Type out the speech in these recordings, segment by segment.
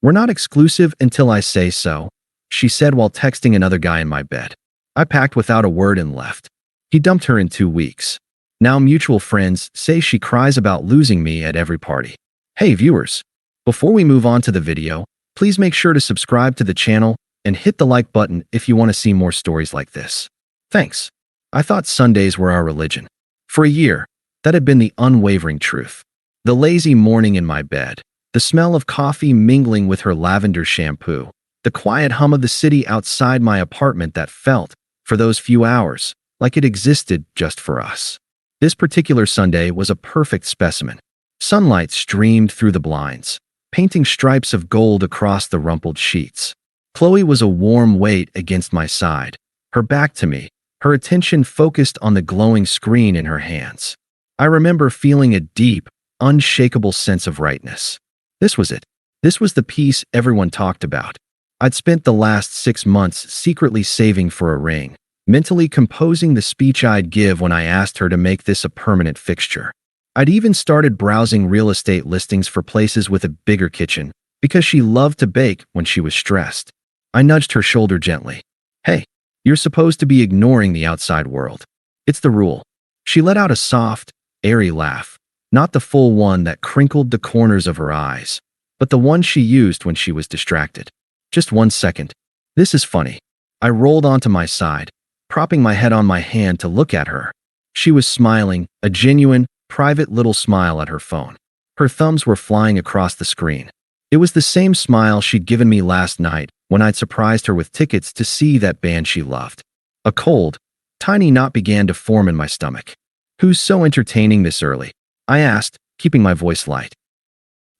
"We're not exclusive until I say so," she said while texting another guy in my bed. I packed without a word and left. He dumped her in 2 weeks. Now mutual friends say she cries about losing me at every party. Hey viewers, before we move on to the video, please make sure to subscribe to the channel and hit the like button if you want to see more stories like this. Thanks. I thought Sundays were our religion. For a year, that had been the unwavering truth. The lazy morning in my bed, the smell of coffee mingling with her lavender shampoo, the quiet hum of the city outside my apartment that felt, for those few hours, like it existed just for us. This particular Sunday was a perfect specimen. Sunlight streamed through the blinds, painting stripes of gold across the rumpled sheets. Qley was a warm weight against my side, her back to me, her attention focused on the glowing screen in her hands. I remember feeling a deep, unshakable sense of rightness. This was it. This was the peace everyone talked about. I'd spent the last 6 months secretly saving for a ring, mentally composing the speech I'd give when I asked her to make this a permanent fixture. I'd even started browsing real estate listings for places with a bigger kitchen, because she loved to bake when she was stressed. I nudged her shoulder gently. "Hey, you're supposed to be ignoring the outside world. It's the rule." She let out a soft, airy laugh, not the full one that crinkled the corners of her eyes, but the one she used when she was distracted. "Just 1 second. This is funny." I rolled onto my side, propping my head on my hand to look at her. She was smiling, a genuine, private little smile at her phone. Her thumbs were flying across the screen. It was the same smile she'd given me last night when I'd surprised her with tickets to see that band she loved. A cold, tiny knot began to form in my stomach. "Who's so entertaining this early?" I asked, keeping my voice light.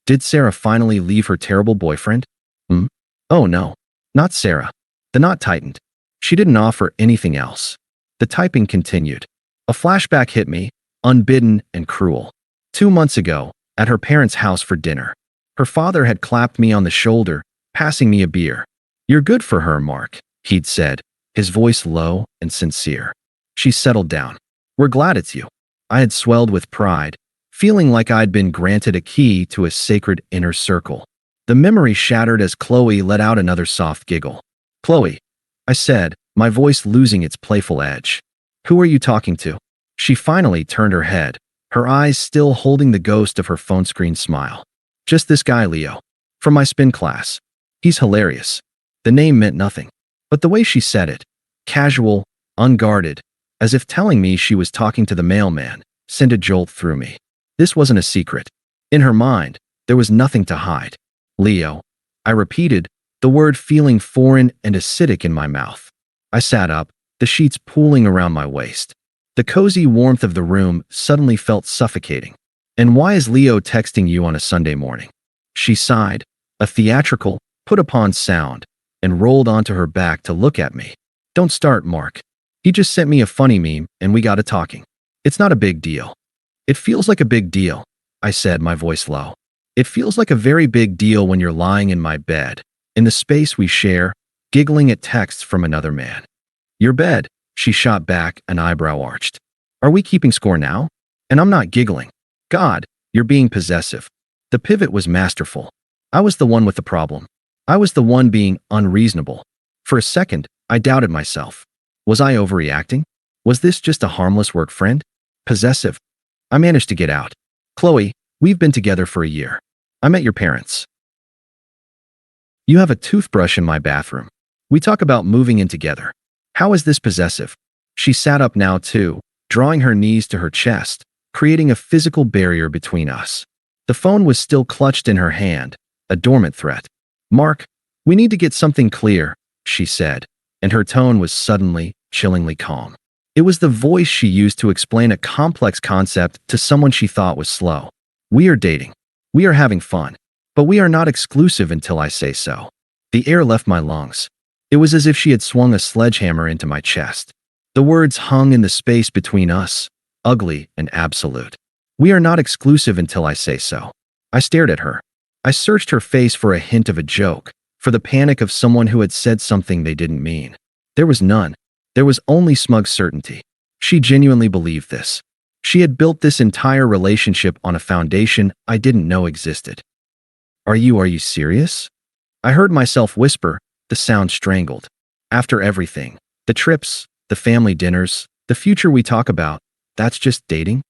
"Did Sarah finally leave her terrible boyfriend?" "Oh no, not Sarah." The knot tightened. She didn't offer anything else. The typing continued. A flashback hit me, unbidden and cruel. 2 months ago, at her parents' house for dinner. Her father had clapped me on the shoulder, passing me a beer. "You're good for her, Mark," he'd said, his voice low and sincere. She settled down. "We're glad it's you." I had swelled with pride, feeling like I'd been granted a key to a sacred inner circle. The memory shattered as Qley let out another soft giggle. "Qley," I said, my voice losing its playful edge. "Who are you talking to?" She finally turned her head, her eyes still holding the ghost of her phone screen smile. "Just this guy, Leo. From my spin class. He's hilarious." The name meant nothing, but the way she said it, casual, unguarded, as if telling me she was talking to the mailman, sent a jolt through me. This wasn't a secret. In her mind, there was nothing to hide. "Leo," I repeated, the word feeling foreign and acidic in my mouth. I sat up, the sheets pooling around my waist. The cozy warmth of the room suddenly felt suffocating. "And why is Leo texting you on a Sunday morning?" She sighed, a theatrical, put-upon sound, and rolled onto her back to look at me. "Don't start, Mark. He just sent me a funny meme and we got to talking. It's not a big deal." "It feels like a big deal," I said, my voice low. "It feels like a very big deal when you're lying in my bed, in the space we share, giggling at texts from another man." "Your bed," she shot back, an eyebrow arched. "Are we keeping score now?" "And I'm not giggling." "God, you're being possessive." The pivot was masterful. I was the one with the problem. I was the one being unreasonable. For a second, I doubted myself. Was I overreacting? Was this just a harmless work friend? Possessive? I managed to get out. "Qley, we've been together for a year. I met your parents. You have a toothbrush in my bathroom. We talk about moving in together. How is this possessive?" She sat up now too, drawing her knees to her chest, creating a physical barrier between us. The phone was still clutched in her hand, a dormant threat. "Mark, we need to get something clear," she said, and her tone was suddenly, chillingly calm. It was the voice she used to explain a complex concept to someone she thought was slow. "We are dating. We are having fun. But we are not exclusive until I say so." The air left my lungs. It was as if she had swung a sledgehammer into my chest. The words hung in the space between us, ugly and absolute. "We are not exclusive until I say so." I stared at her. I searched her face for a hint of a joke, for the panic of someone who had said something they didn't mean. There was none. There was only smug certainty. She genuinely believed this. She had built this entire relationship on a foundation I didn't know existed. Are you serious?" I heard myself whisper, the sound strangled. After everything, the trips, the family dinners, the future we talk about, that's just dating?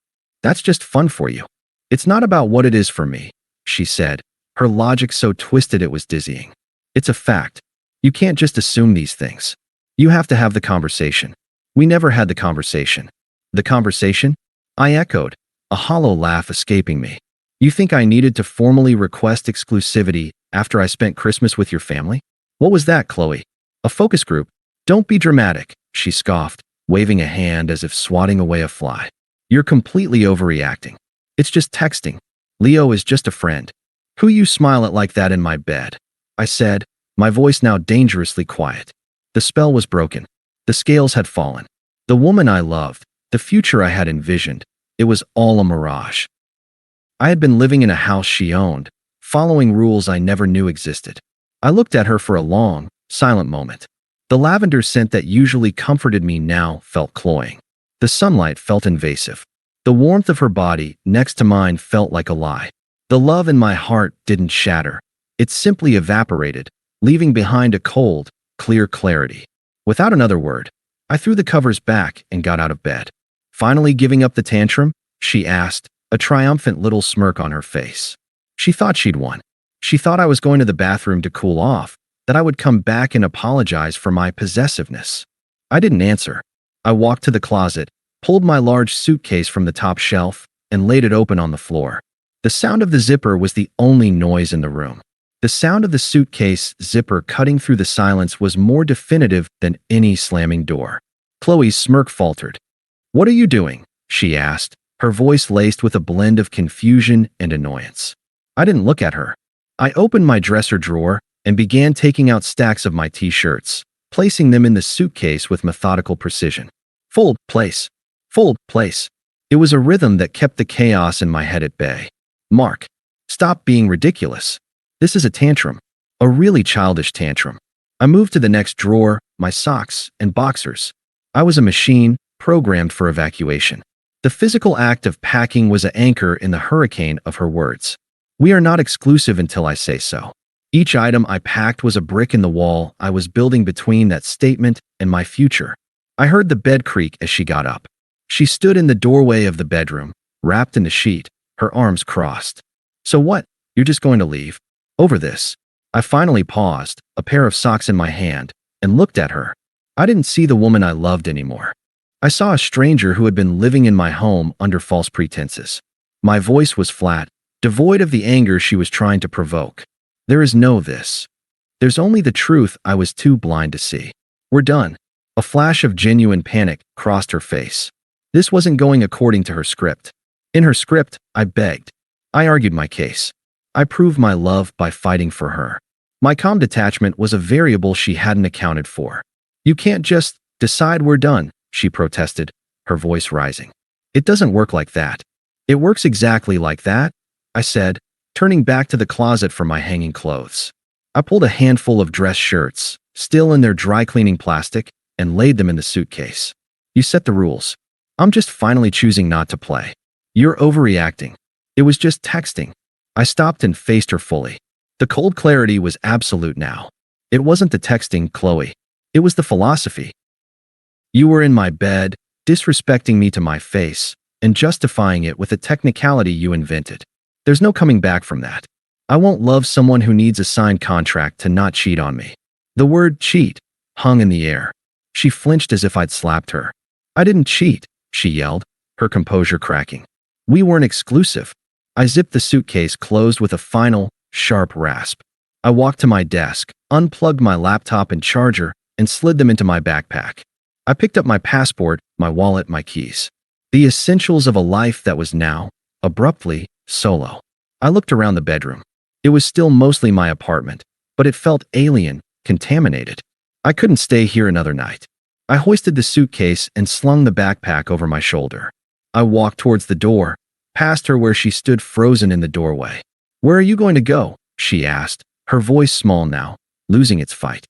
That's just fun for you. It's not about what it is for me, she said, her logic so twisted it was dizzying. It's a fact. You can't just assume these things. You have to have the conversation. We never had the conversation. The conversation? I echoed, a hollow laugh escaping me. You think I needed to formally request exclusivity after I spent Christmas with your family? What was that, Qley? A focus group? Don't be dramatic, she scoffed, waving a hand as if swatting away a fly. You're completely overreacting. It's just texting. Leo is just a friend. Who you smile at like that in my bed? I said, my voice now dangerously quiet. The spell was broken. The scales had fallen. The woman I loved, the future I had envisioned, it was all a mirage. I had been living in a house she owned, following rules I never knew existed. I looked at her for a long, silent moment. The lavender scent that usually comforted me now felt cloying. The sunlight felt invasive. The warmth of her body next to mine felt like a lie. The love in my heart didn't shatter. It simply evaporated, leaving behind a cold, clear clarity. Without another word, I threw the covers back and got out of bed. Finally giving up the tantrum? She asked, a triumphant little smirk on her face. She thought she'd won. She thought I was going to the bathroom to cool off, that I would come back and apologize for my possessiveness. I didn't answer. I walked to the closet, pulled my large suitcase from the top shelf, and laid it open on the floor. The sound of the zipper was the only noise in the room. The sound of the suitcase zipper cutting through the silence was more definitive than any slamming door. Qley's smirk faltered. What are you doing? She asked, her voice laced with a blend of confusion and annoyance. I didn't look at her. I opened my dresser drawer and began taking out stacks of my t-shirts, placing them in the suitcase with methodical precision. Fold, place. Fold, place. It was a rhythm that kept the chaos in my head at bay. Mark, stop being ridiculous. This is a tantrum. A really childish tantrum. I moved to the next drawer, my socks and boxers. I was a machine, programmed for evacuation. The physical act of packing was an anchor in the hurricane of her words. We are not exclusive until I say so. Each item I packed was a brick in the wall I was building between that statement and my future. I heard the bed creak as she got up. She stood in the doorway of the bedroom, wrapped in the sheet, her arms crossed. So what? You're just going to leave? Over this? I finally paused, a pair of socks in my hand, and looked at her. I didn't see the woman I loved anymore. I saw a stranger who had been living in my home under false pretenses. My voice was flat, devoid of the anger she was trying to provoke. There is no this. There's only the truth I was too blind to see. We're done. A flash of genuine panic crossed her face. This wasn't going according to her script. In her script, I begged. I argued my case. I proved my love by fighting for her. My calm detachment was a variable she hadn't accounted for. You can't just decide we're done, she protested, her voice rising. It doesn't work like that. It works exactly like that, I said, turning back to the closet for my hanging clothes. I pulled a handful of dress shirts, still in their dry cleaning plastic, and laid them in the suitcase. You set the rules. I'm just finally choosing not to play. You're overreacting. It was just texting. I stopped and faced her fully. The cold clarity was absolute now. It wasn't the texting, Qley. It was the philosophy. You were in my bed, disrespecting me to my face, and justifying it with a technicality you invented. There's no coming back from that. I won't love someone who needs a signed contract to not cheat on me. The word cheat hung in the air. She flinched as if I'd slapped her. I didn't cheat, she yelled, her composure cracking. We weren't exclusive. I zipped the suitcase closed with a final, sharp rasp. I walked to my desk, unplugged my laptop and charger, and slid them into my backpack. I picked up my passport, my wallet, my keys. The essentials of a life that was now, abruptly, solo. I looked around the bedroom. It was still mostly my apartment, but it felt alien, contaminated. I couldn't stay here another night. I hoisted the suitcase and slung the backpack over my shoulder. I walked towards the door, past her where she stood frozen in the doorway. Where are you going to go? She asked, her voice small now, losing its fight.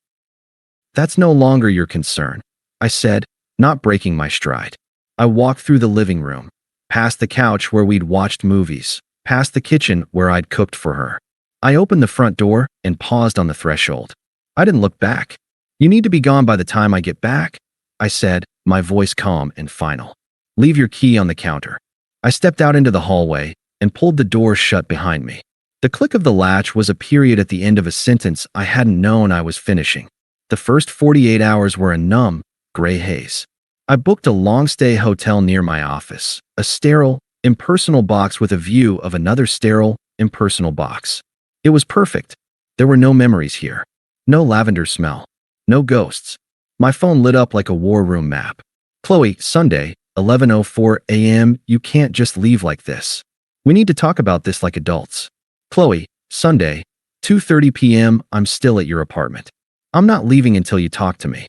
That's no longer your concern, I said, not breaking my stride. I walked through the living room, past the couch where we'd watched movies, past the kitchen where I'd cooked for her. I opened the front door and paused on the threshold. I didn't look back. You need to be gone by the time I get back, I said, my voice calm and final. Leave your key on the counter. I stepped out into the hallway and pulled the door shut behind me. The click of the latch was a period at the end of a sentence I hadn't known I was finishing. The first 48 hours were a numb, gray haze. I booked a long-stay hotel near my office, a sterile, impersonal box with a view of another sterile, impersonal box. It was perfect. There were no memories here. No lavender smell. No ghosts. My phone lit up like a war room map. Qley, Sunday, 11:04 a.m. You can't just leave like this. We need to talk about this like adults. Qley, Sunday, 2:30 p.m. I'm still at your apartment. I'm not leaving until you talk to me.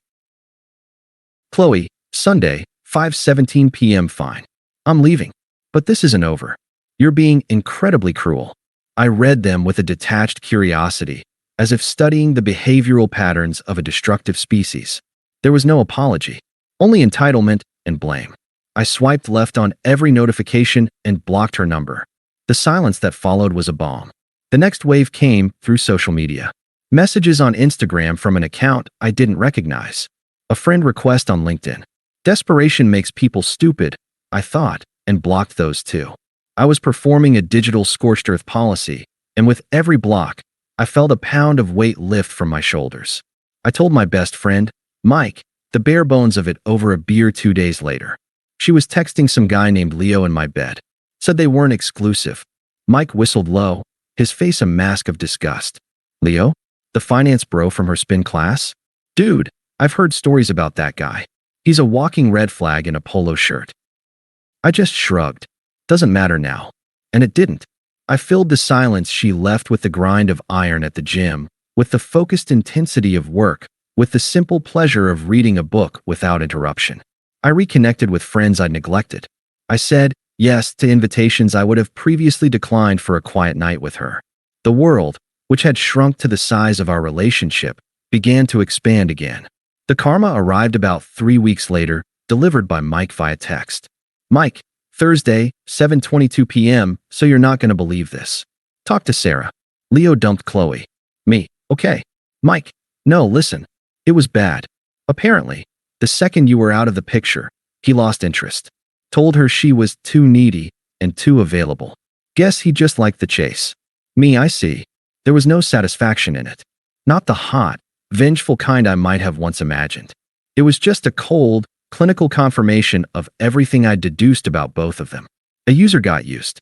Qley, Sunday, 5:17 p.m. Fine. I'm leaving. But this isn't over. You're being incredibly cruel. I read them with a detached curiosity, as if studying the behavioral patterns of a destructive species. There was no apology, only entitlement and blame. I swiped left on every notification and blocked her number. The silence that followed was a bomb. The next wave came through social media. Messages on Instagram from an account I didn't recognize. A friend request on LinkedIn. Desperation makes people stupid, I thought, and blocked those too. I was performing a digital scorched earth policy, and with every block, I felt a pound of weight lift from my shoulders. I told my best friend, Mike, the bare bones of it over a beer 2 days later. She was texting some guy named Leo in my bed. Said they weren't exclusive. Mike whistled low, his face a mask of disgust. Leo? The finance bro from her spin class? Dude, I've heard stories about that guy. He's a walking red flag in a polo shirt. I just shrugged. Doesn't matter now. And it didn't. I filled the silence she left with the grind of iron at the gym, with the focused intensity of work, with the simple pleasure of reading a book without interruption. I reconnected with friends I'd neglected. I said yes to invitations I would have previously declined for a quiet night with her. The world, which had shrunk to the size of our relationship, began to expand again. The karma arrived about 3 weeks later, delivered by Mike via text. Mike, Thursday, 7:22 p.m., so you're not going to believe this. Talk to Sarah. Leo dumped Qley. Me, okay. Mike, no, listen. It was bad. Apparently, the second you were out of the picture, he lost interest. Told her she was too needy and too available. Guess he just liked the chase. Me, I see. There was no satisfaction in it. Not the hot, vengeful kind I might have once imagined. It was just a cold, clinical confirmation of everything I'd deduced about both of them. A user got used.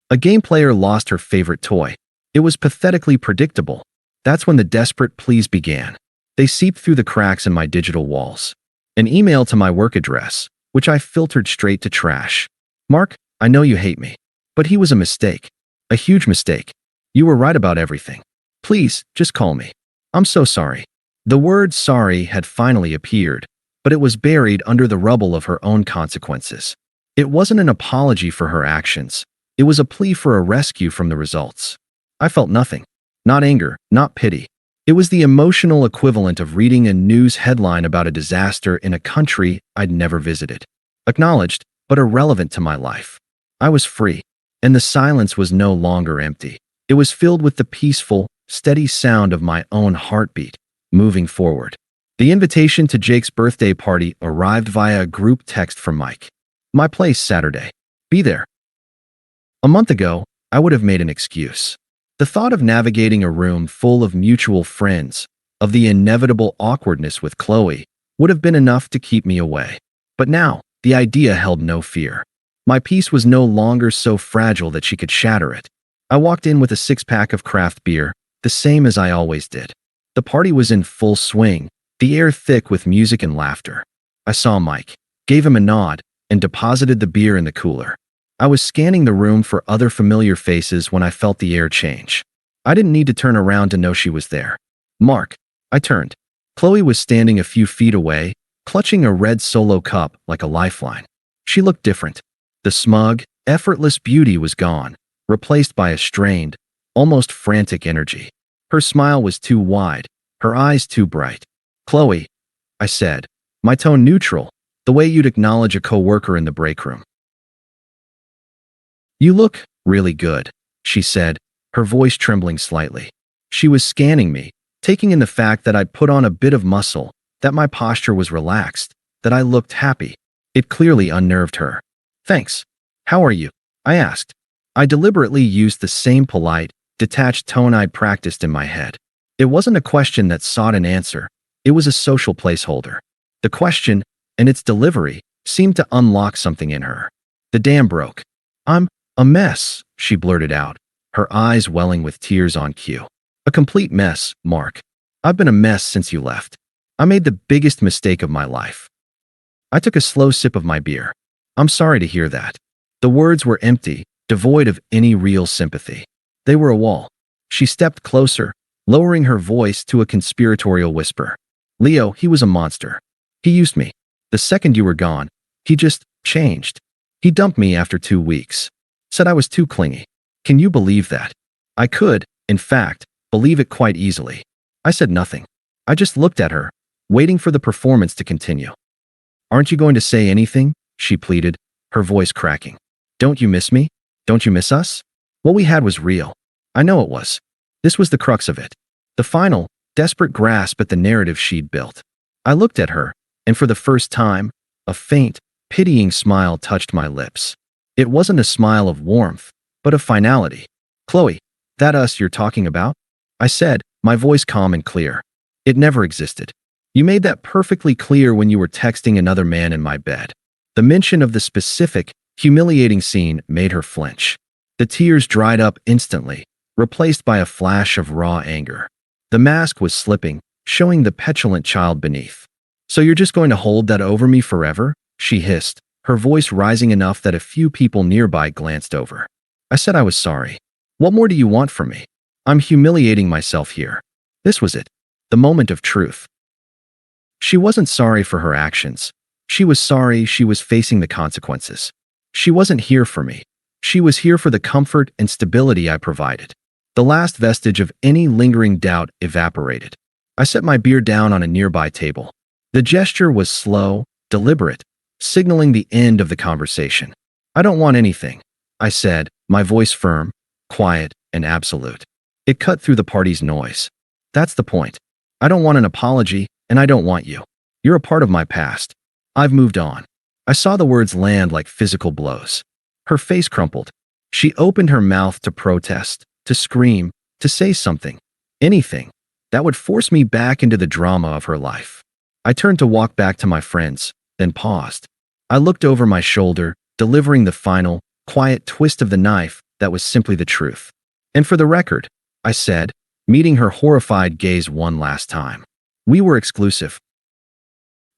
A game player lost her favorite toy. It was pathetically predictable. That's when the desperate pleas began. They seeped through the cracks in my digital walls. An email to my work address, which I filtered straight to trash. Mark, I know you hate me, but he was a mistake. A huge mistake. You were right about everything. Please, just call me. I'm so sorry. The word sorry had finally appeared, but it was buried under the rubble of her own consequences. It wasn't an apology for her actions. It was a plea for a rescue from the results. I felt nothing. Not anger, not pity. It was the emotional equivalent of reading a news headline about a disaster in a country I'd never visited. Acknowledged, but irrelevant to my life. I was free, and the silence was no longer empty. It was filled with the peaceful, steady sound of my own heartbeat, moving forward. The invitation to Jake's birthday party arrived via a group text from Mike. My place Saturday. Be there. A month ago, I would have made an excuse. The thought of navigating a room full of mutual friends, of the inevitable awkwardness with Qley, would have been enough to keep me away. But now, the idea held no fear. My peace was no longer so fragile that she could shatter it. I walked in with a 6-pack of craft beer, the same as I always did. The party was in full swing, the air thick with music and laughter. I saw Mike, gave him a nod, and deposited the beer in the cooler. I was scanning the room for other familiar faces when I felt the air change. I didn't need to turn around to know she was there. Mark. I turned. Qley was standing a few feet away, clutching a red Solo cup like a lifeline. She looked different. The smug, effortless beauty was gone, replaced by a strained, almost frantic energy. Her smile was too wide, her eyes too bright. Qley, I said, my tone neutral, the way you'd acknowledge a coworker in the break room. You look really good, she said, her voice trembling slightly. She was scanning me, taking in the fact that I'd put on a bit of muscle, that my posture was relaxed, that I looked happy. It clearly unnerved her. "Thanks. How are you?" I asked. I deliberately used the same polite, detached tone I'd practiced in my head. It wasn't a question that sought an answer. It was a social placeholder. The question, and its delivery, seemed to unlock something in her. The dam broke. "I'm a mess," she blurted out, her eyes welling with tears on cue. "A complete mess, Mark. I've been a mess since you left. I made the biggest mistake of my life." I took a slow sip of my beer. "I'm sorry to hear that." The words were empty, devoid of any real sympathy. They were a wall. She stepped closer, lowering her voice to a conspiratorial whisper. "Leo, he was a monster. He used me. The second you were gone, he just changed. He dumped me after 2 weeks. Said I was too clingy. Can you believe that?" I could, in fact, believe it quite easily. I said nothing. I just looked at her, waiting for the performance to continue. "Aren't you going to say anything?" she pleaded, her voice cracking. "Don't you miss me? Don't you miss us? What we had was real. I know it was. This was the crux of it. The final, desperate grasp at the narrative she'd built." I looked at her, and for the first time, a faint, pitying smile touched my lips. It wasn't a smile of warmth, but of finality. "Qley, that us you're talking about?" I said, my voice calm and clear. "It never existed. You made that perfectly clear when you were texting another man in my bed." The mention of the specific, humiliating scene made her flinch. The tears dried up instantly, replaced by a flash of raw anger. The mask was slipping, showing the petulant child beneath. "So you're just going to hold that over me forever?" she hissed, her voice rising enough that a few people nearby glanced over. I said I was sorry. "What more do you want from me? I'm humiliating myself here." This was it, the moment of truth. She wasn't sorry for her actions. She was sorry she was facing the consequences. She wasn't here for me. She was here for the comfort and stability I provided. The last vestige of any lingering doubt evaporated. I set my beer down on a nearby table. The gesture was slow, deliberate, signaling the end of the conversation. "I don't want anything," I said, my voice firm, quiet, and absolute. It cut through the party's noise. "That's the point. I don't want an apology, and I don't want you. You're a part of my past. I've moved on." I saw the words land like physical blows. Her face crumpled. She opened her mouth to protest, to scream, to say something, anything, that would force me back into the drama of her life. I turned to walk back to my friends, then paused. I looked over my shoulder, delivering the final, quiet twist of the knife that was simply the truth. "And for the record," I said, meeting her horrified gaze one last time, "we were exclusive.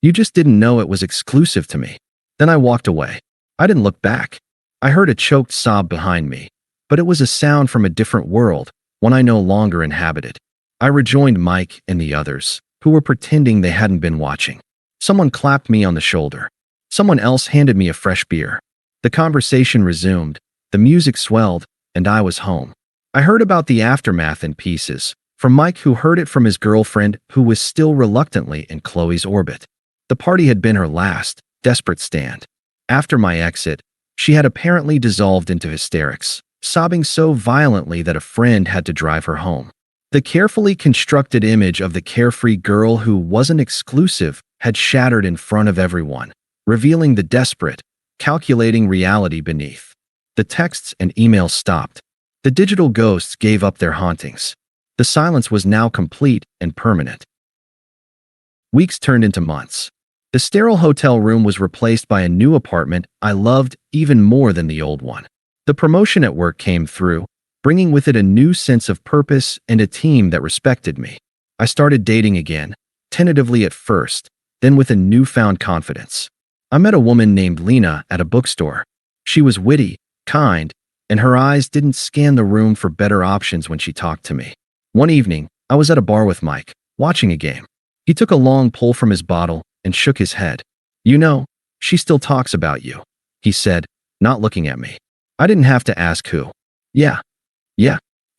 You just didn't know it was exclusive to me." Then I walked away. I didn't look back. I heard a choked sob behind me, but it was a sound from a different world, one I no longer inhabited. I rejoined Mike and the others, who were pretending they hadn't been watching. Someone clapped me on the shoulder. Someone else handed me a fresh beer. The conversation resumed, the music swelled, and I was home. I heard about the aftermath in pieces, from Mike, who heard it from his girlfriend, who was still reluctantly in Qley's orbit. The party had been her last, desperate stand. After my exit, she had apparently dissolved into hysterics, sobbing so violently that a friend had to drive her home. The carefully constructed image of the carefree girl who wasn't exclusive had shattered in front of everyone, revealing the desperate, calculating reality beneath. The texts and emails stopped. The digital ghosts gave up their hauntings. The silence was now complete and permanent. Weeks turned into months. The sterile hotel room was replaced by a new apartment I loved even more than the old one. The promotion at work came through, bringing with it a new sense of purpose and a team that respected me. I started dating again, tentatively at first, then with a newfound confidence. I met a woman named Lena at a bookstore. She was witty, kind, and her eyes didn't scan the room for better options when she talked to me. One evening, I was at a bar with Mike, watching a game. He took a long pull from his bottle and shook his head. "You know, she still talks about you," he said, not looking at me. I didn't have to ask who. Yeah.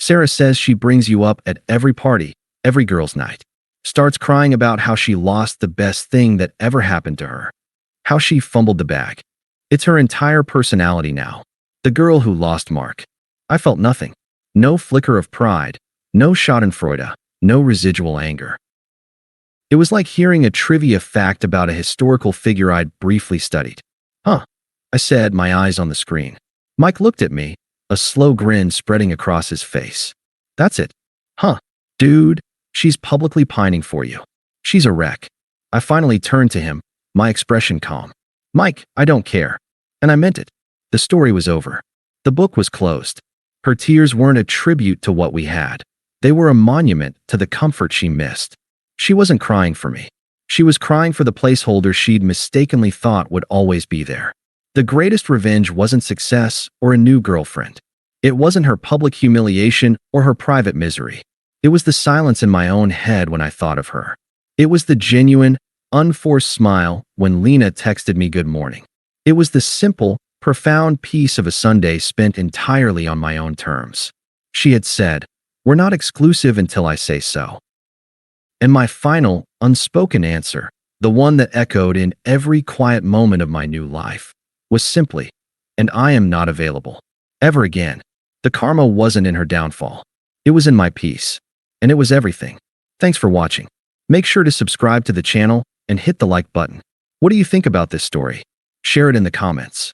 Sarah says she brings you up at every party, every girls' night. Starts crying about how she lost the best thing that ever happened to her. How she fumbled the bag. It's her entire personality now. The girl who lost Mark. I felt nothing. No flicker of pride, no schadenfreude, no residual anger. It was like hearing a trivia fact about a historical figure I'd briefly studied. Huh, I said, my eyes on the screen. Mike looked at me, a slow grin spreading across his face. That's it. Huh. Dude, she's publicly pining for you. She's a wreck. I finally turned to him, my expression calm. Mike, I don't care. And I meant it. The story was over. The book was closed. Her tears weren't a tribute to what we had. They were a monument to the comfort she missed. She wasn't crying for me. She was crying for the placeholder she'd mistakenly thought would always be there. The greatest revenge wasn't success or a new girlfriend. It wasn't her public humiliation or her private misery. It was the silence in my own head when I thought of her. It was the genuine, unforced smile when Lena texted me good morning. It was the simple, profound peace of a Sunday spent entirely on my own terms. She had said, "We're not exclusive until I say so." And my final, unspoken answer, the one that echoed in every quiet moment of my new life, was simply, "And I am not available. Ever again." The karma wasn't in her downfall. It was in my peace. And it was everything. Thanks for watching. Make sure to subscribe to the channel and hit the like button. What do you think about this story? Share it in the comments.